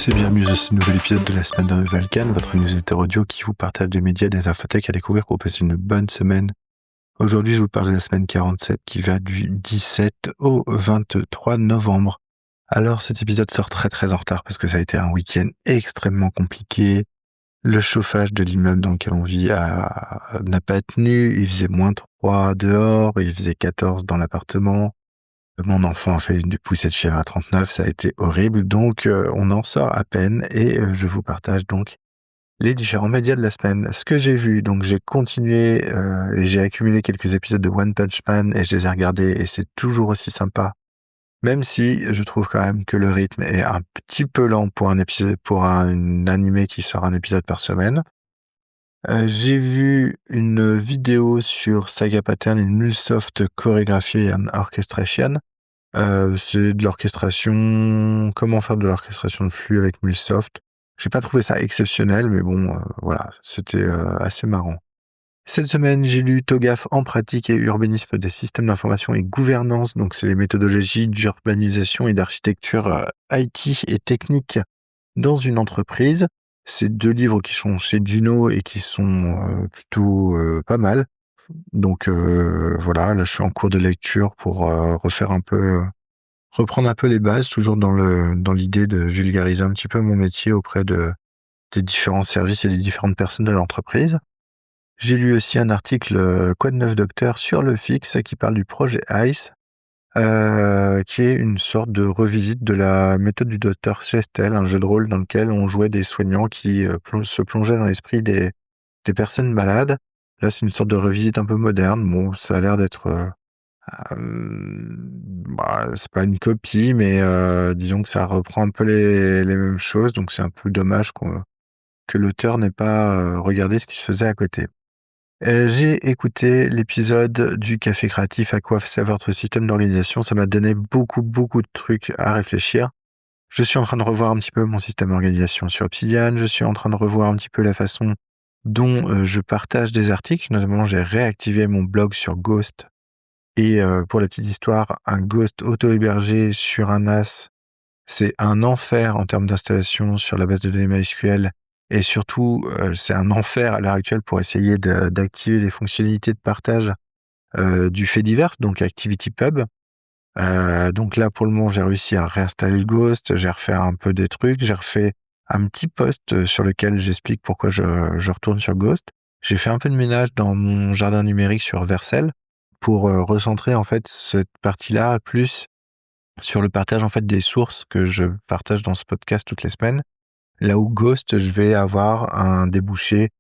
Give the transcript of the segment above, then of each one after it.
tous et bienvenue dans ce nouvel épisode de la semaine de Valkan, votre newsletter audio qui vous partage des médias et des infotech à découvrir pour passer une bonne semaine. Aujourd'hui, je vous parle de la semaine 47 qui va du 17 au 23 novembre. Alors, cet épisode sort très en retard parce que ça a été un week-end extrêmement compliqué. Le chauffage de l'immeuble dans lequel on vit n'a pas tenu. Il faisait -3 dehors, il faisait 14 dans l'appartement. Mon enfant a fait une poussée de fièvre à 39, ça a été horrible, donc on en sort à peine et je vous partage donc les différents médias de la semaine. Ce que j'ai vu, donc j'ai continué et j'ai accumulé quelques épisodes de One Punch Man et je les ai regardés et c'est toujours aussi sympa, même si je trouve quand même que le rythme est un petit peu lent pour un animé qui sort un épisode par semaine. J'ai vu une vidéo sur Saga Pattern, une MuleSoft Choreography and Orchestration. C'est de l'orchestration, comment faire de l'orchestration de flux avec MuleSoft. J'ai pas trouvé ça exceptionnel, mais bon, voilà, c'était assez marrant. Cette semaine, j'ai lu TOGAF en pratique et urbanisme des systèmes d'information et gouvernance. Donc, c'est les méthodologies d'urbanisation et d'architecture IT et technique dans une entreprise. C'est 2 livres qui sont chez Duno et qui sont plutôt pas mal. Donc voilà, là je suis en cours de lecture pour reprendre un peu les bases, toujours dans l'idée de vulgariser un petit peu mon métier auprès des différents services et des différentes personnes de l'entreprise. J'ai lu aussi un article Quoi de neuf docteur sur le fixe qui parle du projet ICE, qui est une sorte de revisite de la méthode du docteur Chastel, un jeu de rôle dans lequel on jouait des soignants qui se plongeaient dans l'esprit des personnes malades. Là, c'est une sorte de revisite un peu moderne. Bon, ça a l'air d'être, c'est pas une copie, mais disons que ça reprend un peu les mêmes choses, donc c'est un peu dommage que l'auteur n'ait pas regardé ce qui se faisait à côté. J'ai écouté l'épisode du Café créatif à quoi sert votre système d'organisation. Ça m'a donné beaucoup de trucs à réfléchir. Je suis en train de revoir un petit peu mon système d'organisation sur Obsidian. Je suis en train de revoir un petit peu la façon dont je partage des articles. Notamment, j'ai réactivé mon blog sur Ghost. Et pour la petite histoire, un Ghost auto-hébergé sur un NAS, c'est un enfer en termes d'installation sur la base de données MySQL. Et surtout, c'est un enfer à l'heure actuelle pour essayer d'activer les fonctionnalités de partage du fait divers, donc ActivityPub. Donc là, pour le moment, j'ai réussi à réinstaller le Ghost, j'ai refait un peu des trucs, j'ai refait un petit post sur lequel j'explique pourquoi je retourne sur Ghost. J'ai fait un peu de ménage dans mon jardin numérique sur Vercel pour recentrer en fait cette partie-là plus sur le partage en fait des sources que je partage dans ce podcast toutes les semaines. Là où Ghost, je vais avoir un débouché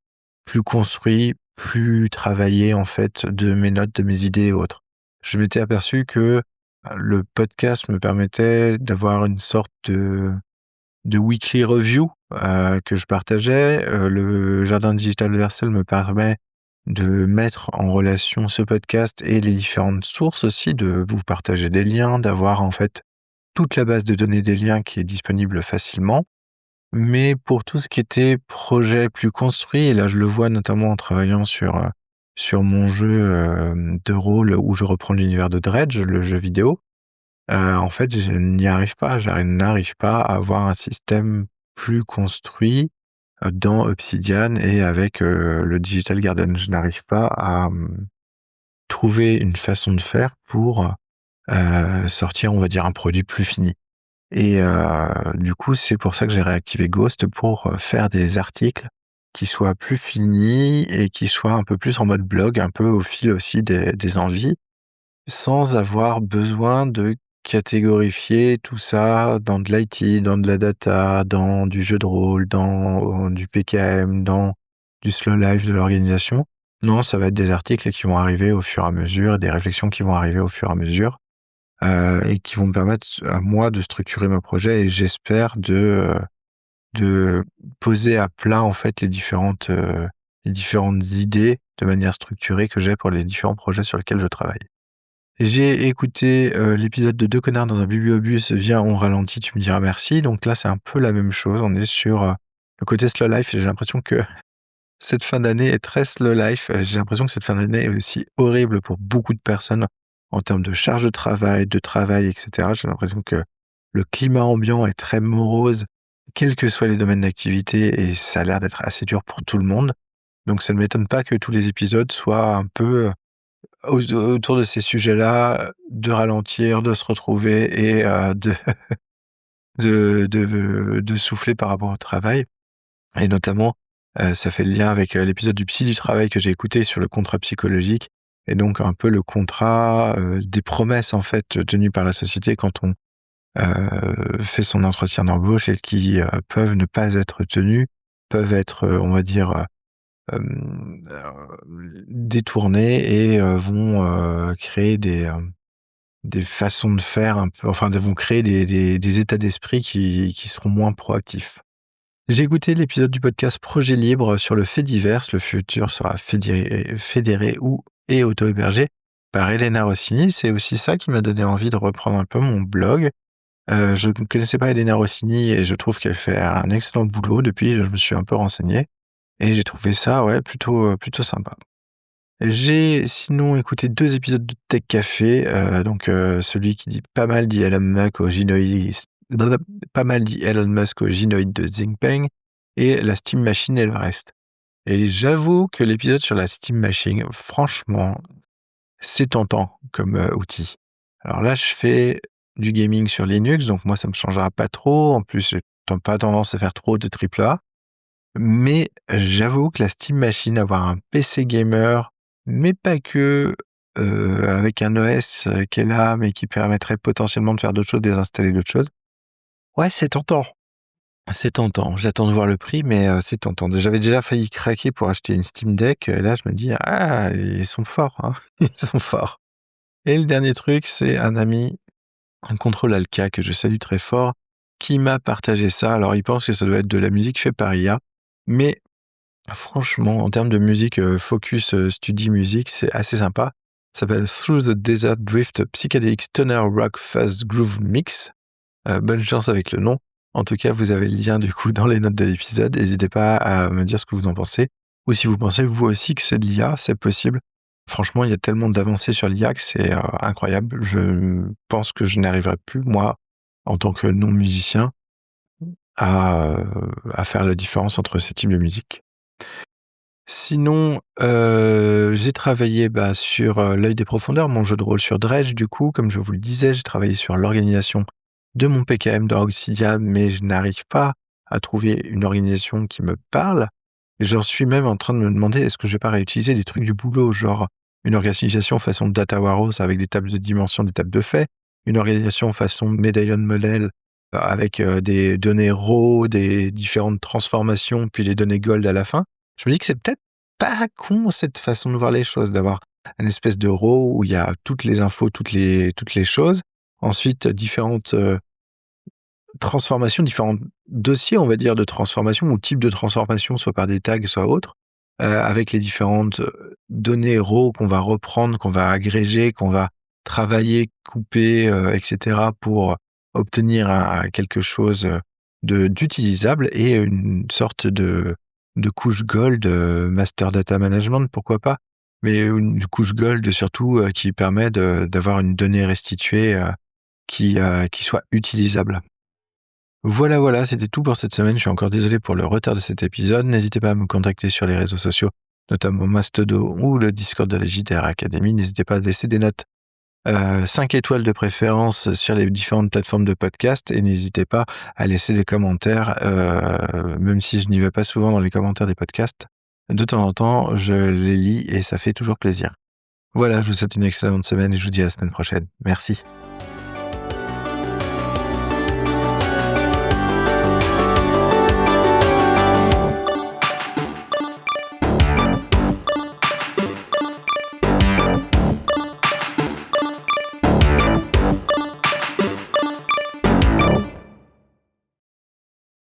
plus construit, plus travaillé en fait de mes notes, de mes idées et autres. Je m'étais aperçu que le podcast me permettait d'avoir une sorte de weekly review que je partageais. Le jardin digital Vercel me permet de mettre en relation ce podcast et les différentes sources aussi, de vous partager des liens, d'avoir en fait toute la base de données des liens qui est disponible facilement. Mais pour tout ce qui était projet plus construit, et là je le vois notamment en travaillant sur mon jeu de rôle où je reprends l'univers de Dredge, le jeu vidéo, en fait je n'y arrive pas, n'arrive pas à avoir un système plus construit dans Obsidian et avec le Digital Garden. Je n'arrive pas à trouver une façon de faire pour sortir, on va dire, un produit plus fini. Et du coup, c'est pour ça que j'ai réactivé Ghost pour faire des articles qui soient plus finis et qui soient un peu plus en mode blog, un peu au fil aussi des envies, sans avoir besoin de catégorifier tout ça dans de l'IT, dans de la data, dans du jeu de rôle, dans du PKM, dans du slow life de l'organisation. Non, ça va être des articles qui vont arriver au fur et à mesure, des réflexions qui vont arriver au fur et à mesure. Et qui vont me permettre à moi de structurer mon projet et j'espère de poser à plat en fait les différentes idées de manière structurée que j'ai pour les différents projets sur lesquels je travaille. J'ai écouté l'épisode de Deux connards dans un bibliobus, viens on ralentit, tu me diras merci. Donc là, c'est un peu la même chose. On est sur le côté slow life et j'ai l'impression que cette fin d'année est très slow life. J'ai l'impression que cette fin d'année est aussi horrible pour beaucoup de personnes en termes de charge de travail, et cetera. J'ai l'impression que le climat ambiant est très morose quels que soient les domaines d'activité et ça a l'air d'être assez dur pour tout le monde. Donc ça ne m'étonne pas que tous les épisodes soient un peu, autour de ces sujets-là, de ralentir, de se retrouver et de souffler par rapport au travail et notamment, ça fait le lien avec, l'épisode du psy du travail que j'ai écouté sur le contrat psychologique et donc un peu le contrat, des promesses en fait, tenues par la société quand on, fait son entretien d'embauche et qui, peuvent ne pas être tenues, peuvent être, on va dire, détournées et vont, créer des façons de faire un peu enfin, vont créer des états d'esprit qui seront moins proactifs. J'ai écouté l'épisode du podcast Projet Libre sur le fait divers, le futur sera fédéré ou et auto-hébergé par Elena Rossini. C'est aussi ça qui m'a donné envie de reprendre un peu mon blog. Je ne connaissais pas Elena Rossini et je trouve qu'elle fait un excellent boulot. Depuis, je me suis un peu renseigné et j'ai trouvé ça, ouais, plutôt sympa. J'ai sinon écouté 2 épisodes de Tech Café, celui qui dit pas mal dit Elon Musk au gynoïde de Xingpeng et la Steam Machine et le reste. Et j'avoue que l'épisode sur la Steam Machine, franchement, c'est tentant comme, outil. Alors là, je fais du gaming sur Linux, donc moi, ça me changera pas trop. En plus, j'ai pas tendance à faire trop de triple A. Mais j'avoue que la Steam Machine, avoir un PC gamer, mais pas que, avec un OS, qui est là, mais qui permettrait potentiellement de faire d'autres choses, désinstaller d'autres choses. Ouais, c'est tentant. C'est tentant. J'attends de voir le prix, mais c'est tentant. J'avais déjà failli craquer pour acheter une Steam Deck, et là je me dis: «Ah, ils sont forts, hein, ils sont forts». Et le dernier truc, c'est un ami, un contrôle Alka que je salue très fort, qui m'a partagé ça. Alors il pense que ça doit être de la musique faite par IA, mais franchement, en termes de musique, focus, study music, c'est assez sympa. Ça s'appelle Through the Desert Drift Psychedelic Stoner Rock Fuzz Groove Mix. Bonne chance avec le nom. En tout cas, vous avez le lien du coup dans les notes de l'épisode. N'hésitez pas à me dire ce que vous en pensez ou si vous pensez vous aussi que c'est de l'IA, c'est possible. Franchement, il y a tellement d'avancées sur l'IA que c'est, incroyable. Je pense que je n'arriverai plus moi, en tant que non musicien, à faire la différence entre ces types de musique. Sinon, j'ai travaillé, sur, L'Œil des profondeurs, mon jeu de rôle sur Dredge du coup, comme je vous le disais, j'ai travaillé sur l'organisation de mon PKM dans Obsidian, mais je n'arrive pas à trouver une organisation qui me parle. Et j'en suis même en train de me demander, est-ce que je vais pas réutiliser des trucs du boulot, genre une organisation façon Data Warehouse avec des tables de dimension, des tables de faits, une organisation façon Medallion Model, avec, des données raw, des différentes transformations, puis les données gold à la fin. Je me dis que c'est peut-être pas con cette façon de voir les choses, d'avoir une espèce de RAW où il y a toutes les infos, toutes les choses. Ensuite, différentes, transformations, différents dossiers, on va dire, de transformation ou types de transformation, soit par des tags, soit autres, avec les différentes, données RAW qu'on va reprendre, qu'on va agréger, qu'on va travailler, couper, et cetera pour obtenir quelque chose, d'utilisable et une sorte de couche gold, master data management, pourquoi pas? Mais une couche gold surtout, qui permet d'avoir une donnée restituée, qui soit utilisable. Voilà, voilà, c'était tout pour cette semaine. Je suis encore désolé pour le retard de cet épisode. N'hésitez pas à me contacter sur les réseaux sociaux, notamment Mastodon ou le Discord de la JDR Academy. N'hésitez pas à laisser des notes, 5 étoiles de préférence sur les différentes plateformes de podcast et n'hésitez pas à laisser des commentaires, même si je n'y vais pas souvent dans les commentaires des podcasts. De temps en temps, je les lis et ça fait toujours plaisir. Voilà, je vous souhaite une excellente semaine et je vous dis à la semaine prochaine. Merci.